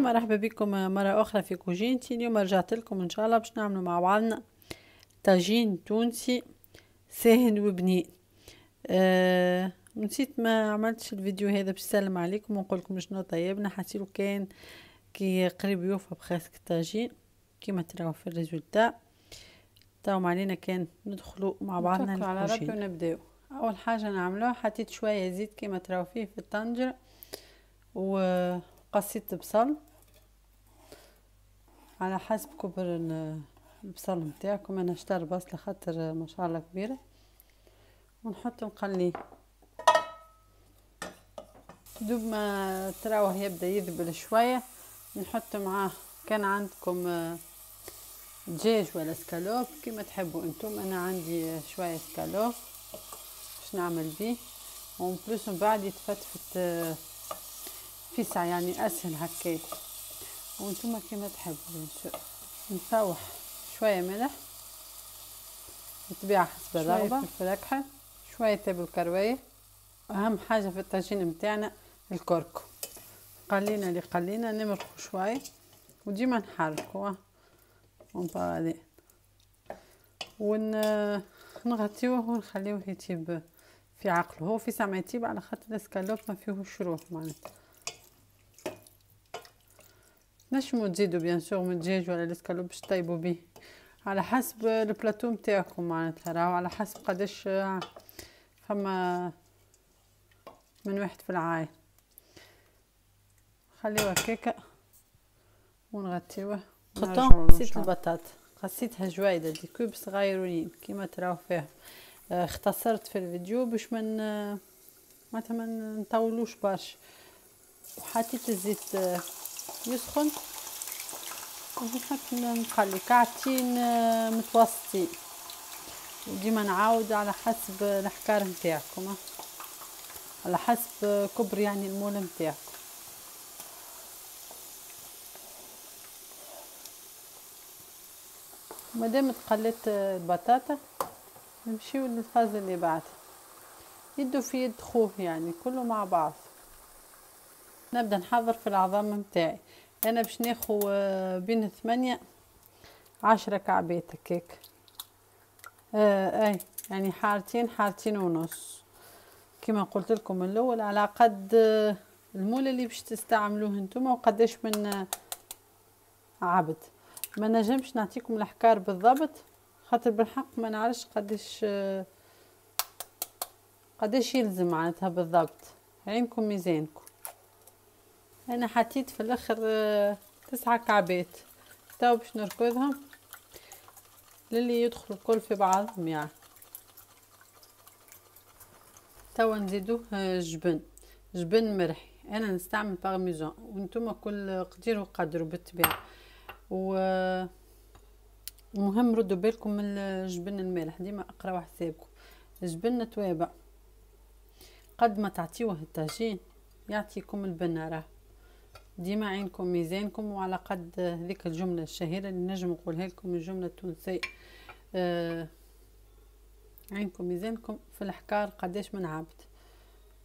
مرحبا بكم مرة أخرى في كوجينتي. اليوم رجعت لكم إن شاء الله باش نعملوا مع بعضنا طاجين تونسي ساهل وبنين. نسيت ما عملتش الفيديو هذا باش نسلم عليكم ونقول لكم شنو طيبنا، حسيلو كان كي قريب يوفى بخاسك الطاجين كيما تراو في الريزولتا. تاو علينا كان ندخلوا مع بعضنا على ربي ونبداو. اول حاجه نعملوها حطيت شويه زيت كيما تراو فيه في الطنجره وقصيت بصل على حسب كبر البصل نتاعكم. انا اشتري بصله خاطر ما شاء الله كبيره ونحط نقليه دوب ما تراوه يبدا يذبل شويه. نحط معاه كان عندكم دجاج ولا سكالوب كيما تحبوا انتم. انا عندي شويه سكالوب باش نعمل بيه ومن بلوس من بعد يتفتفت فيسع يعني اسهل هكاك وانتم كيما تحبوا. نفوح شويه ملح بالطبيعه حسب الرغبه، فلفل اكحل، شويه تابل كرويه. اهم حاجه في الطاجين نتاعنا الكركم. قلينا نمرقوا شويه وديما نحركوا ونبعدين ونغطيوه ونخليوه يطيب في عقله. هو في ساعه يطيب على خاطر الاسكالوب ما فيهوش روح معناتها. نجمو تزيدوا بيان سور من الدجاج ولا الاسكالوب باش طيبوا به على حسب البلاطو نتاعكم معناتها. راهو على حسب قداش فما من واحد في العائله. خليوه هكاكا ونغطيوه. قصيت البطاطا قصيتها جويده دي كوب صغيرين كيما تراو فيها. اختصرت في الفيديو باش من معناتها ما نطولوش برشا. وحطيت الزيت يسخن ونحط نقلي كعبتين متوسطين وديما نعاود على حسب الحكار نتاعكم، على حسب كبر يعني المول نتاعكم. مادام تقليت البطاطا نمشيو للفاز اللي بعد يدو في يد خوه يعني كله مع بعض. نبدا نحضر في العظام نتاعي. انا باش ناخذ بين 8 10 كعبات هكاك. اي يعني حارتين ونص كما قلت لكم من الاول على قد المول اللي باش تستعملوه نتوما وقداش من عبد. ما نجمش نعطيكم الاحكار بالضبط خاطر بالحق ما نعرفش قداش يلزم معناتها بالضبط. عينكم ميزانكم. انا حطيت في الاخر 9 كعبات. تو باش نركضهم للي يدخلوا الكل في بعضهم يعني. تو نزيدوه جبن مرحي. انا نستعمل بارميزان وانتم كل قدير وقدروا بالطبيعه. ومهم ردوا بالكم من الجبن المالح ديما اقراو حسابكم. الجبن توابع قد ما تعطيوه الطاجين يعطيكم البنه. راه ديما عينكم ميزانكم وعلى قد هذيك الجمله الشهيره اللي نجم نقولها لكم الجمله التونسيه. عينكم ميزانكم في الحكار قداش من عبد.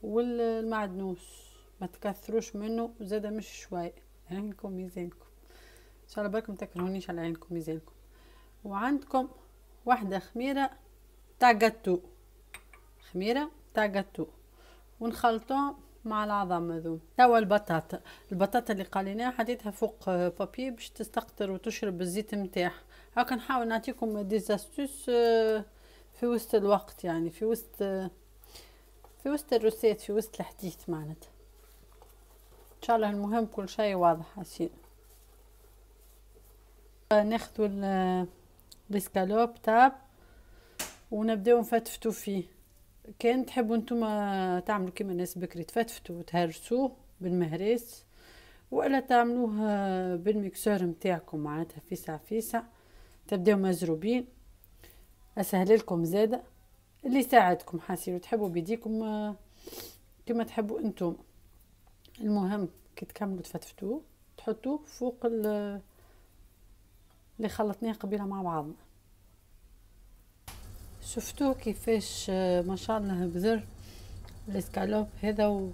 والمعدنوس ما تكثروش منه زاده مش شوي. عينكم ميزانكم ان شاء الله بركم تكرهونيش على عينكم ميزانكم. وعندكم واحده خميره تاع جاتو ونخلطوهم مع العظام هذو. توا البطاطا اللي قليناها حطيتها فوق بابي باش تستقطر وتشرب الزيت نتاعها. هاكا نحاول نعطيكم ديزاستوس في وسط الوقت يعني في وسط الروسيت في وسط الحديث معناتها. ان شاء الله المهم كل شيء واضح هسين. ناخذوا الاسكالوب تاب ونبداو نفتفتو فيه. كان تحبوا نتوما تعملوا كيما الناس بكري تفتفتوا وتهرسوه بالمهرس ولا تعملوه بالميكسور نتاعكم معناتها فيسع تبداو مزروبين. اسهل لكم زاده اللي يساعدكم حاسيلو تحبوا بيديكم كما تحبوا انتم. المهم كي تكملوا تفتفتوه تحطوه فوق اللي خلطناه قبيله مع بعضنا. شفتوه كيفاش ما شاء الله بذر الاسكالوب هذا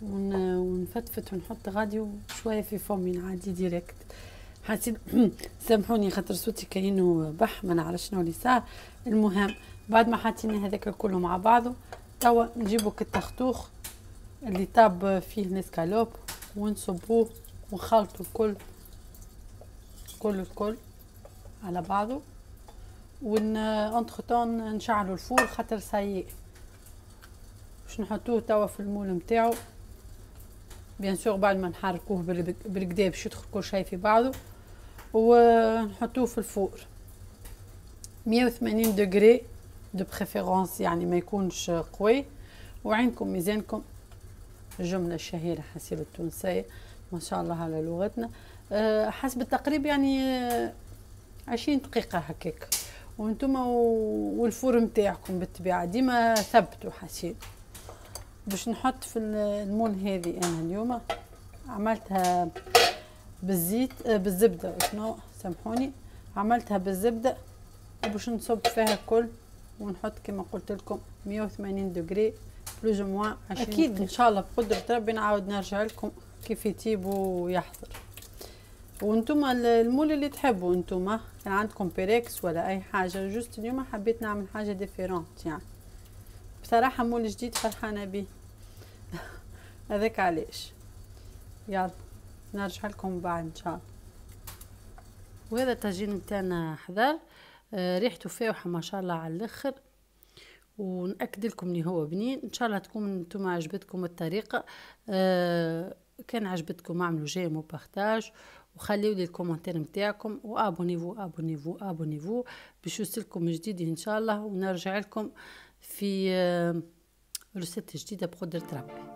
ونفتفت ونحط غادي شويه في فمي عادي ديريكت. حسيت سامحوني خاطر صوتي كأنه بح ما نعرفش شنو اللي صار. المهم بعد ما حطينا هذاك كله مع بعضه توا نجيبو كالتختوخ اللي طاب فيه نسكالوب ونصبوه ونخلطوا الكل على بعضه. انتخطون نشعلوا الفور خاطر سايق باش نحطوه توا في المول نتاعو. بيان سور بعد ما نحركوه بالكدا باش يدخل كل شيء في بعضه، ونحطوه في الفور 180 دوغري دو بريفيرونس، يعني ما يكونش قوي. وعينكم ميزانكم، الجمله الشهيره حسيب التونسيه ما شاء الله على لغتنا. حسب التقريب يعني 20 دقيقه هكاك. وانتم والفور نتاعكم بالطبيعه ديما ثبتوا حسيب. باش نحط في المون هذه انا اليوم عملتها بالزيت بالزبده، شنو سامحوني، عملتها بالزبده وباش نصب فيها كل ونحط كما قلت لكم 180 دوغري بلوز موان 20. اكيد ان شاء الله بقدره ربي نعاود نرجع لكم كيف يطيب ويحضر. وانتم المول اللي تحبوا انتم، كان عندكم بيريكس ولا اي حاجه، جوست اليوم حبيت نعمل حاجه ديفيرونت يعني. بصراحه مول جديد فرحانه بيه هذاك علاش. يلا نرجع لكم بعد ان شاء الله. وهذا الطاجين نتاعنا حضر، ريحته فايحه ما شاء الله على الاخر، ونأكد لكم ان هو بنين. ان شاء الله تكون انتم عجبتكم الطريقه. كان عجبتكم اعملوا جيم وبارتاج، وخليوا لي الكومنتير نتاعكم، وابونيفو باش يوصلكم جديد ان شاء الله. ونرجع لكم في رسالة جديده بقدره ربي.